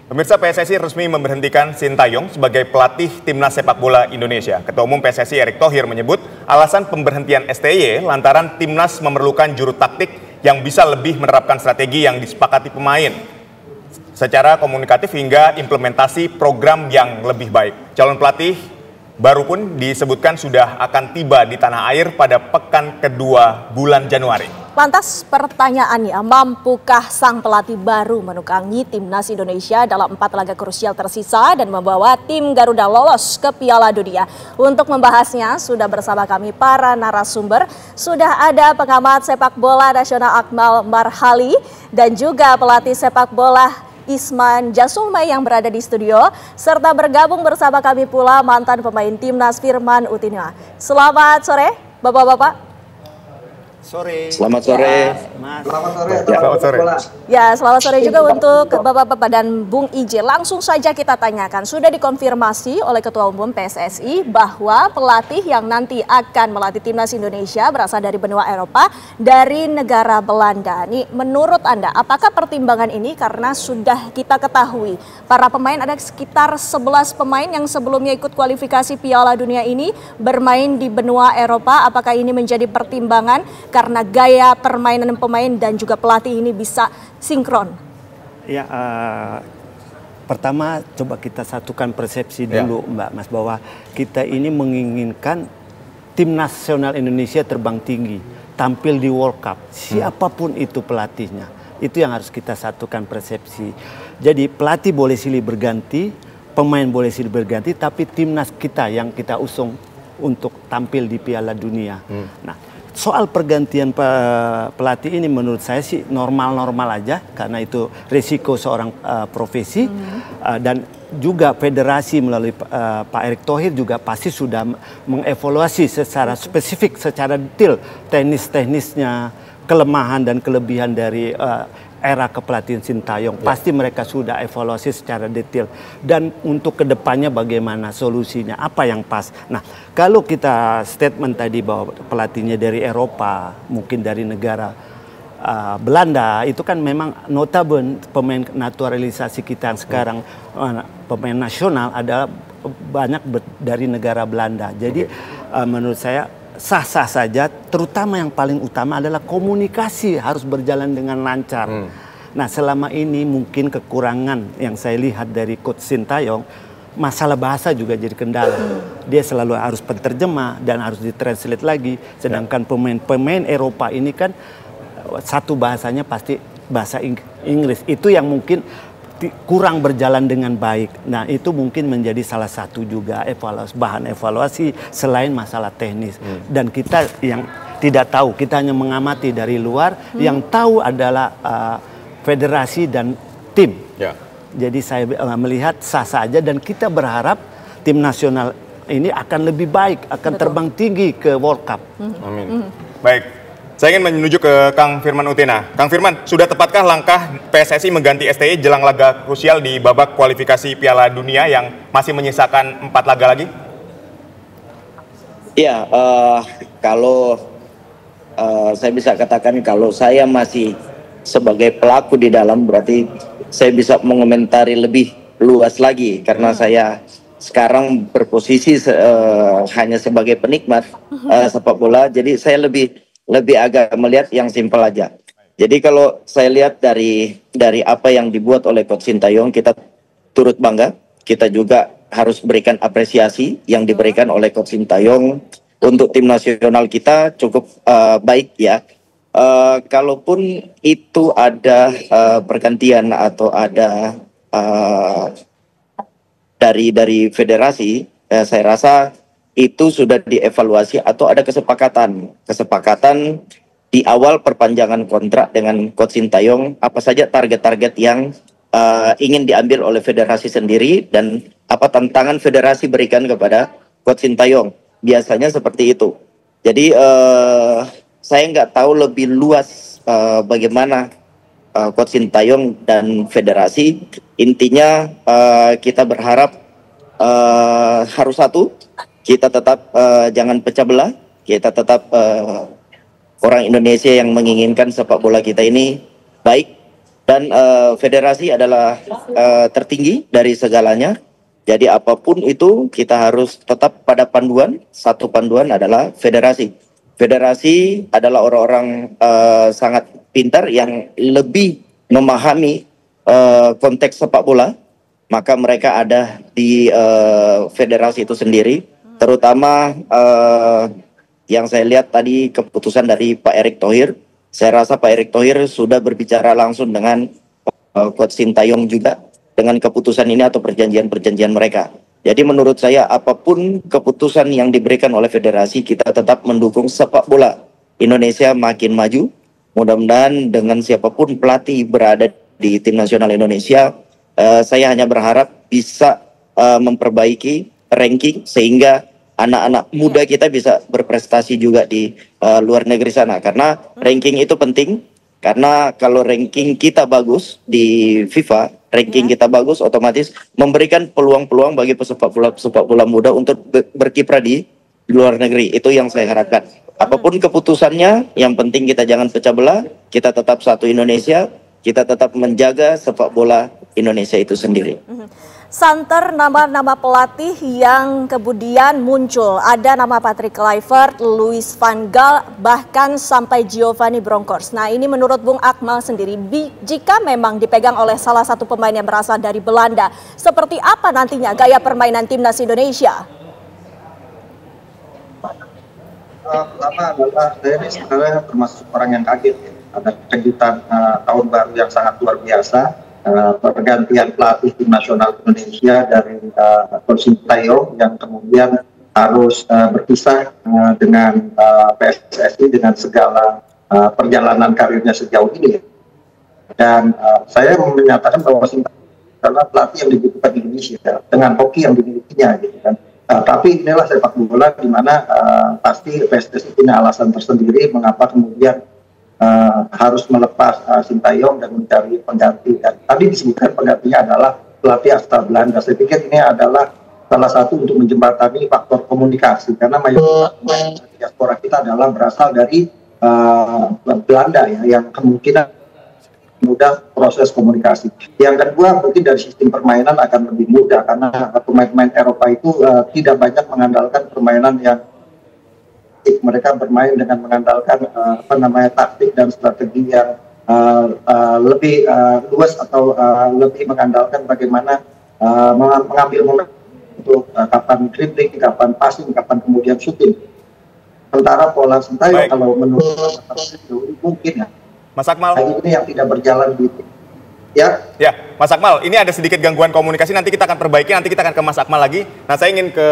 Pemirsa, PSSI resmi memberhentikan Sintayong sebagai pelatih Timnas Sepak Bola Indonesia. Ketua Umum PSSI Erick Thohir menyebut alasan pemberhentian STY lantaran Timnas memerlukan juru taktik yang bisa lebih menerapkan strategi yang disepakati pemain secara komunikatif hingga implementasi program yang lebih baik. Calon pelatih baru pun disebutkan sudah akan tiba di tanah air pada pekan kedua bulan Januari. Lantas pertanyaannya, mampukah sang pelatih baru menukangi Timnas Indonesia dalam 4 laga krusial tersisa dan membawa tim Garuda lolos ke Piala Dunia? Untuk membahasnya sudah bersama kami para narasumber. Sudah ada pengamat sepak bola nasional Akmal Marhali dan juga pelatih sepak bola Isman Jasumai yang berada di studio, serta bergabung bersama kami pula mantan pemain Timnas Firman Utina. Selamat sore Bapak-bapak. Selamat sore. Selamat sore. Ya, selamat sore juga untuk Bapak-bapak dan Bung IJ. Langsung saja kita tanyakan, sudah dikonfirmasi oleh Ketua Umum PSSI bahwa pelatih yang nanti akan melatih Timnas Indonesia berasal dari benua Eropa, dari negara Belanda. Ini menurut Anda, apakah pertimbangan ini karena sudah kita ketahui para pemain ada sekitar 11 pemain yang sebelumnya ikut kualifikasi Piala Dunia ini bermain di benua Eropa, apakah ini menjadi pertimbangan karena gaya permainan pemain dan juga pelatih ini bisa sinkron? Ya, pertama coba kita satukan persepsi dulu Mbak Mas, bahwa kita ini menginginkan tim nasional Indonesia terbang tinggi, tampil di World Cup, siapapun itu pelatihnya. Itu yang harus kita satukan persepsi. Jadi pelatih boleh silih berganti, pemain boleh silih berganti, tapi timnas kita yang kita usung untuk tampil di Piala Dunia. Nah, soal pergantian pelatih ini menurut saya sih normal-normal aja, karena itu risiko seorang profesi. Dan juga federasi melalui Pak Erick Thohir juga pasti sudah mengevaluasi secara spesifik, secara detail teknisnya, kelemahan dan kelebihan dari era kepelatihan Sintayong. Pasti mereka sudah evaluasi secara detail. Dan untuk kedepannya bagaimana solusinya, apa yang pas. Nah, kalau kita statement tadi bahwa pelatihnya dari Eropa, mungkin dari negara Belanda, itu kan memang notabene pemain naturalisasi kita yang sekarang pemain nasional adalah banyak dari negara Belanda. Jadi menurut saya sah-sah saja, terutama yang paling utama adalah komunikasi harus berjalan dengan lancar. Nah, selama ini mungkin kekurangan yang saya lihat dari Coach Sintayong, masalah bahasa juga jadi kendala. Dia selalu harus penterjemah dan harus ditranslate lagi. Sedangkan pemain Eropa ini kan satu bahasanya pasti bahasa Inggris. Itu yang mungkin kurang berjalan dengan baik. Nah, itu mungkin menjadi salah satu juga bahan evaluasi selain masalah teknis. Dan kita yang tidak tahu, kita hanya mengamati dari luar, yang tahu adalah federasi dan tim. Jadi saya melihat sah saja dan kita berharap tim nasional ini akan lebih baik, akan terbang tinggi ke World Cup. Amin. Baik. Saya ingin menuju ke Kang Firman Utina. Kang Firman, sudah tepatkah langkah PSSI mengganti STY jelang laga krusial di babak kualifikasi Piala Dunia yang masih menyisakan 4 laga lagi? Ya, kalau saya bisa katakan kalau saya masih sebagai pelaku di dalam, berarti saya bisa mengomentari lebih luas lagi karena saya sekarang berposisi hanya sebagai penikmat sepak bola. Jadi saya lebih agak melihat yang simpel aja. Jadi kalau saya lihat dari apa yang dibuat oleh Coach Sintayong, kita turut bangga. Kita juga harus berikan apresiasi yang diberikan oleh Coach Sintayong untuk tim nasional kita cukup baik ya. Kalaupun itu ada pergantian atau ada dari federasi, saya rasa itu sudah dievaluasi atau ada kesepakatan di awal perpanjangan kontrak dengan Coach Sintayong, apa saja target-target yang ingin diambil oleh federasi sendiri dan apa tantangan federasi berikan kepada Coach Sintayong. Biasanya seperti itu. Jadi saya nggak tahu lebih luas bagaimana Coach Sintayong dan federasi. Intinya kita berharap harus satu. Kita tetap jangan pecah belah, kita tetap orang Indonesia yang menginginkan sepak bola kita ini baik, Dan federasi adalah tertinggi dari segalanya. Jadi apapun itu kita harus tetap pada panduan. Satu panduan adalah federasi. Federasi adalah orang-orang sangat pintar yang lebih memahami konteks sepak bola. Maka mereka ada di federasi itu sendiri. Terutama yang saya lihat tadi keputusan dari Pak Erick Thohir. Saya rasa Pak Erick Thohir sudah berbicara langsung dengan Coach Sintayong juga dengan keputusan ini atau perjanjian-perjanjian mereka. Jadi menurut saya apapun keputusan yang diberikan oleh federasi, kita tetap mendukung sepak bola Indonesia makin maju. Mudah-mudahan dengan siapapun pelatih berada di tim nasional Indonesia, saya hanya berharap bisa memperbaiki ranking sehingga anak-anak muda kita bisa berprestasi juga di luar negeri sana. Karena ranking itu penting. Karena kalau ranking kita bagus di FIFA, ranking kita bagus, otomatis memberikan peluang-peluang bagi pesepak bola muda untuk berkiprah di luar negeri. Itu yang saya harapkan. Apapun keputusannya, yang penting kita jangan pecah belah. Kita tetap satu Indonesia. Kita tetap menjaga sepak bola Indonesia itu sendiri. Santer nama-nama pelatih yang kemudian muncul. Ada nama Patrick Kluivert, Louis van Gaal, bahkan sampai Giovanni Bronckhorst. Nah, ini menurut Bung Akmal sendiri, jika memang dipegang oleh salah satu pemain yang berasal dari Belanda, seperti apa nantinya gaya permainan timnas Indonesia? Pertama adalah saya ini sebenarnya termasuk orang yang kaget. Ada kejutan tahun baru yang sangat luar biasa. Pergantian pelatih tim nasional Indonesia dari Coach Sintayong yang kemudian harus berpisah dengan PSSI dengan segala perjalanan karirnya sejauh ini. Dan saya menyatakan bahwa Sintayong adalah pelatih yang dibutuhkan Indonesia dengan hoki yang dimilikinya, gitu kan. Tapi inilah sepak bola di mana pasti PSSI punya alasan tersendiri mengapa kemudian harus melepas Sintayong dan mencari pengganti. Dan tadi disebutkan penggantinya adalah pelatih asal Belanda. Saya pikir ini adalah salah satu untuk menjembatani faktor komunikasi karena mayoritas pemain diaspora kita adalah berasal dari Belanda ya, yang kemungkinan mudah proses komunikasi. Yang kedua mungkin dari sistem permainan akan lebih mudah karena pemain-pemain Eropa itu tidak banyak mengandalkan permainan yang mereka bermain dengan mengandalkan taktik dan strategi yang lebih luas atau lebih mengandalkan bagaimana mengambil momen untuk kapan dribbling, kapan passing, kapan kemudian shooting. Sementara pola Sintayong kalau menurut mungkin ya Mas Akmal, ini yang tidak berjalan di ya. Mas Akmal, ini ada sedikit gangguan komunikasi, nanti kita akan perbaiki, nanti kita akan ke Mas Akmal lagi. Nah, saya ingin ke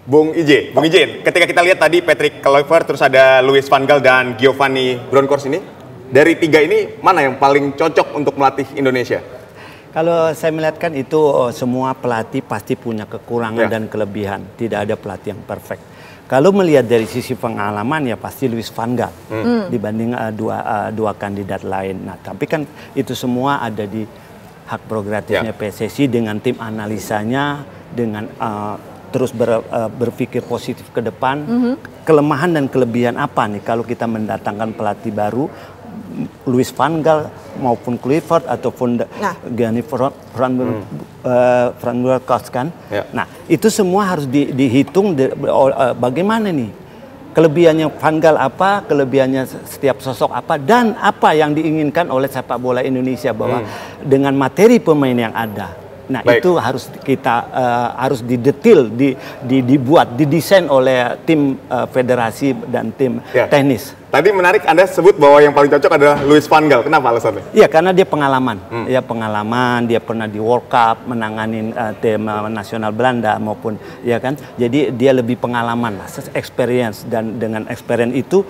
Bung Ije, ketika kita lihat tadi Patrick Kluivert, terus ada Louis van Gaal dan Giovanni Bronckhorst ini, dari tiga ini mana yang paling cocok untuk melatih Indonesia? Kalau saya melihatkan itu semua pelatih pasti punya kekurangan dan kelebihan, tidak ada pelatih yang perfect. Kalau melihat dari sisi pengalaman ya pasti Louis van Gaal dibanding dua kandidat lain. Nah, tapi kan itu semua ada di hak prerogatifnya PSSI dengan tim analisanya, dengan terus berpikir positif ke depan. Kelemahan dan kelebihan apa nih kalau kita mendatangkan pelatih baru, Louis van Gaal maupun Kluivert ataupun Gianni Bronckhorst kan. Nah, itu semua harus dihitung bagaimana nih kelebihannya Van Gaal apa, kelebihannya setiap sosok apa, dan apa yang diinginkan oleh sepak bola Indonesia bahwa dengan materi pemain yang ada. Nah, itu harus kita harus didetil, dibuat, didesain oleh tim federasi dan tim teknis. Tadi menarik Anda sebut bahwa yang paling cocok adalah Louis van Gaal. Kenapa alasannya? Iya, karena dia pengalaman. Ya, pengalaman, dia pernah di World Cup menanganin tim nasional Belanda maupun ya kan. Jadi dia lebih pengalaman lah, experience, dan dengan experience itu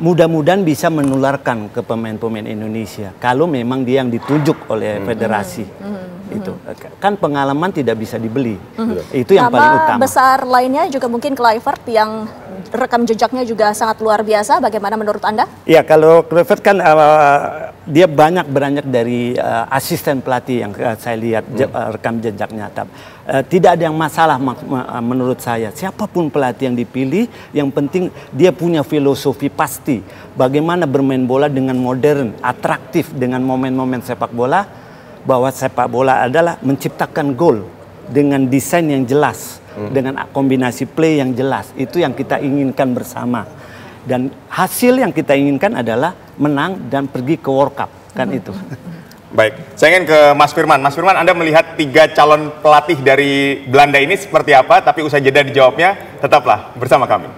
mudah-mudahan bisa menularkan ke pemain-pemain Indonesia kalau memang dia yang ditunjuk oleh federasi. Itu kan pengalaman tidak bisa dibeli. Itu yang paling utama. Besar lainnya juga mungkin Kluivert yang rekam jejaknya juga sangat luar biasa. Bagaimana menurut Anda? Ya, kalau Kluivert kan dia banyak beranjak dari asisten pelatih yang saya lihat rekam jejaknya. Tidak ada yang masalah menurut saya. Siapapun pelatih yang dipilih, yang penting dia punya filosofi pasti. Bagaimana bermain bola dengan modern, atraktif dengan momen-momen sepak bola. Bahwa sepak bola adalah menciptakan gol dengan desain yang jelas. Dengan kombinasi play yang jelas. Itu yang kita inginkan bersama. Dan hasil yang kita inginkan adalah menang dan pergi ke World Cup. Kan itu. Baik, saya ingin ke Mas Firman. Mas Firman, Anda melihat 3 calon pelatih dari Belanda ini seperti apa? Tapi usai jeda dijawabnya, tetaplah bersama kami.